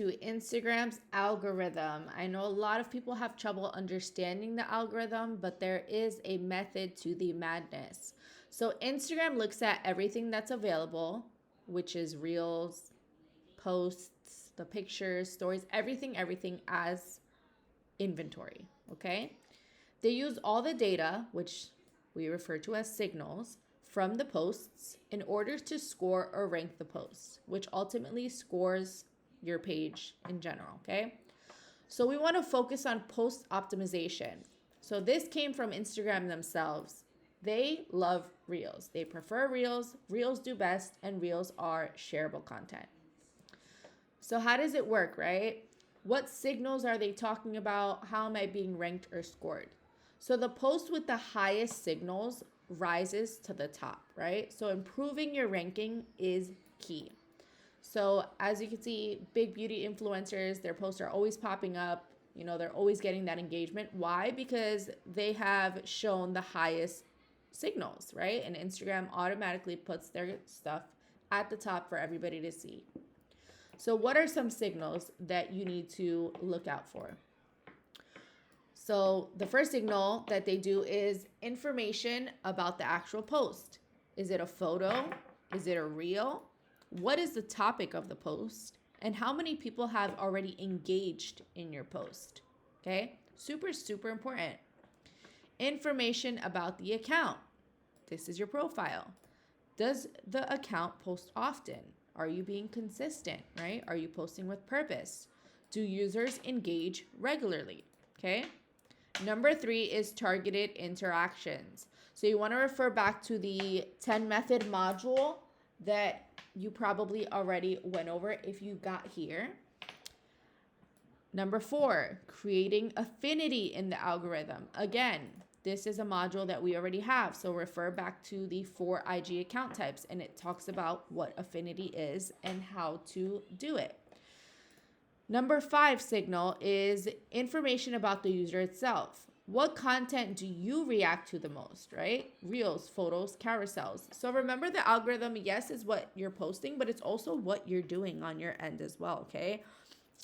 To Instagram's algorithm. I know a lot of people have trouble understanding the algorithm, but there is a method to the madness. So, Instagram looks at everything that's available, which is reels, posts, the pictures, stories, everything as inventory. Okay. They use all the data, which we refer to as signals, from the posts in order to score or rank the posts, which ultimately scores your page in general, okay? So we want to focus on post optimization. So this came from Instagram themselves. They love Reels. They prefer Reels. Reels do best, and Reels are shareable content. So how does it work, right? What signals are they talking about? How am I being ranked or scored? So the post with the highest signals rises to the top, right? So improving your ranking is key. So as you can see, big beauty influencers, their posts are always popping up. You know, they're always getting that engagement. Why? Because they have shown the highest signals, right? And Instagram automatically puts their stuff at the top for everybody to see. So what are some signals that you need to look out for? So the first signal that they do is information about the actual post. Is it a photo? Is it a reel? What is the topic of the post? And how many people have already engaged in your post? Okay, super important. Information about the account. This is your profile. Does the account post often? Are you being consistent, right? Are you posting with purpose? Do users engage regularly? Okay. Number 3 is targeted interactions. So you want to refer back to the 10 method module that you probably already went over if you got here. Number 4, creating affinity in the algorithm. Again, this is a module that we already have. So refer back to the 4 IG account types, and it talks about what affinity is and how to do it. Number 5 signal is information about the user itself. What content do you react to the most, right? Reels, photos, carousels. So remember, the algorithm, yes, is what you're posting, but it's also what you're doing on your end as well, okay?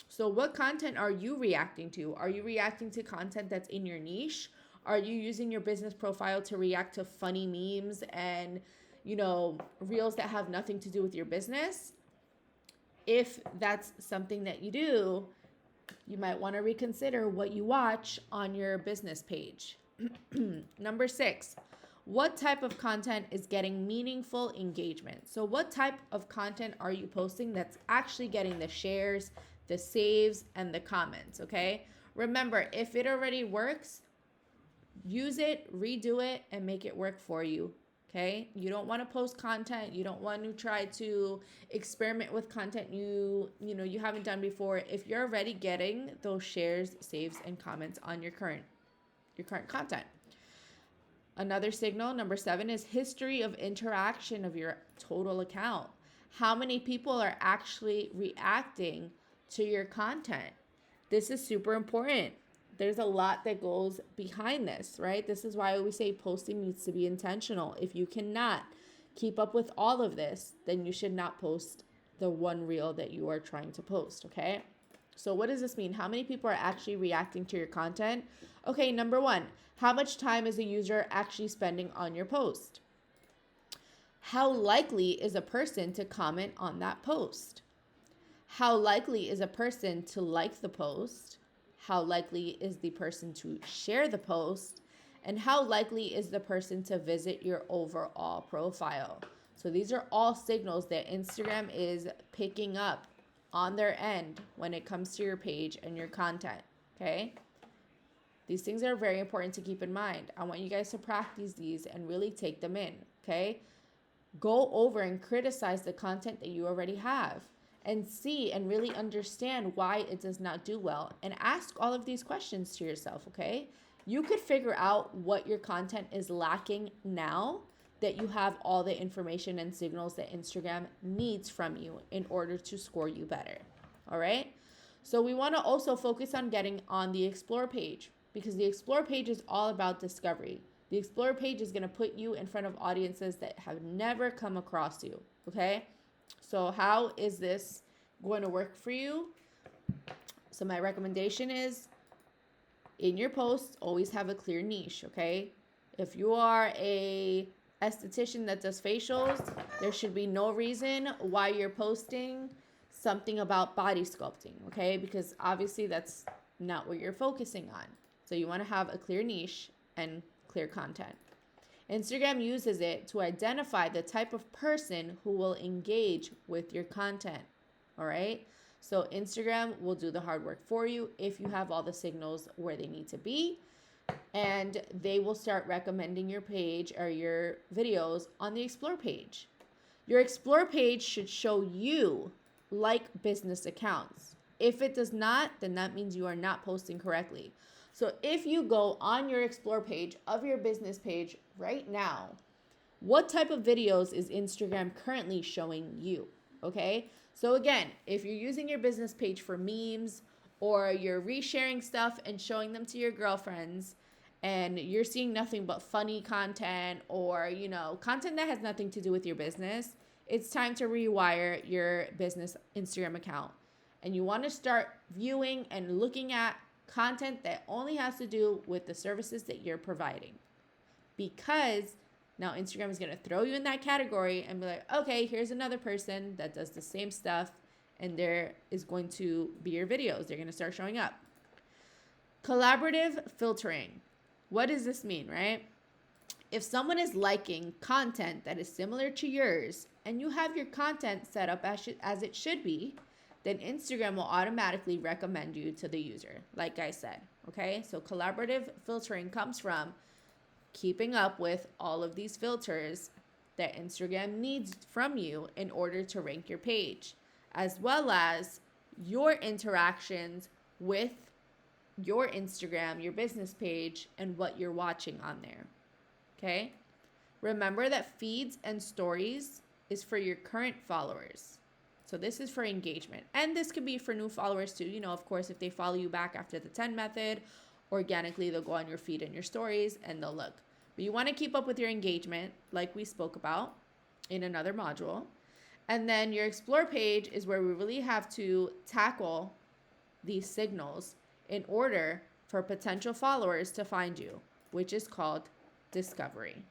So what content are you reacting to? Are you reacting to content that's in your niche? Are you using your business profile to react to funny memes and, reels that have nothing to do with your business? If that's something that you do, you might want to reconsider what you watch on your business page. Number 6, what type of content is getting meaningful engagement? So what type of content are you posting that's actually getting the shares, the saves, and the comments, okay? Remember, if it already works, use it, redo it, and make it work for you. Okay, you don't want to post content. You don't want to try to experiment with content you haven't done before. If you're already getting those shares, saves, and comments on your current content. Another signal, number 7, is history of interaction of your total account. How many people are actually reacting to your content? This is super important. There's a lot that goes behind this, right? This is why we say posting needs to be intentional. If you cannot keep up with all of this, then you should not post the one reel that you are trying to post, okay? So what does this mean? How many people are actually reacting to your content? Okay, number 1, how much time is a user actually spending on your post? How likely is a person to comment on that post? How likely is a person to like the post? How likely is the person to share the post? And how likely is the person to visit your overall profile? So these are all signals that Instagram is picking up on their end when it comes to your page and your content, okay? These things are very important to keep in mind. I want you guys to practice these and really take them in, okay? Go over and criticize the content that you already have and see and really understand why it does not do well. And ask all of these questions to yourself, okay? You could figure out what your content is lacking now that you have all the information and signals that Instagram needs from you in order to score you better, all right? So we want to also focus on getting on the Explore page, because the Explore page is all about discovery. The Explore page is going to put you in front of audiences that have never come across you, okay? So how is this going to work for you? So my recommendation is in your posts, always have a clear niche, okay? If you are a esthetician that does facials, there should be no reason why you're posting something about body sculpting, okay? Because obviously that's not what you're focusing on. So you want to have a clear niche and clear content. Instagram uses it to identify the type of person who will engage with your content, all right? So Instagram will do the hard work for you if you have all the signals where they need to be, and they will start recommending your page or your videos on the Explore page. Your Explore page should show you like business accounts. If it does not, then that means you are not posting correctly. So if you go on your Explore page of your business page right now, what type of videos is Instagram currently showing you? Okay? So again, if you're using your business page for memes or you're resharing stuff and showing them to your girlfriends and you're seeing nothing but funny content or, content that has nothing to do with your business, it's time to rewire your business Instagram account. And you want to start viewing and looking at content that only has to do with the services that you're providing. Because now Instagram is going to throw you in that category and be like, okay, here's another person that does the same stuff, and there is going to be your videos. They're going to start showing up. Collaborative filtering. What does this mean, right? If someone is liking content that is similar to yours and you have your content set up as it should be, then Instagram will automatically recommend you to the user, like I said, okay? So collaborative filtering comes from keeping up with all of these filters that Instagram needs from you in order to rank your page, as well as your interactions with your Instagram, your business page, and what you're watching on there, okay? Remember that feeds and stories is for your current followers. So this is for engagement. And this could be for new followers too. Of course, if they follow you back after the 10 method, organically they'll go on your feed and your stories and they'll look. But you want to keep up with your engagement like we spoke about in another module. And then your Explore page is where we really have to tackle these signals in order for potential followers to find you, which is called discovery.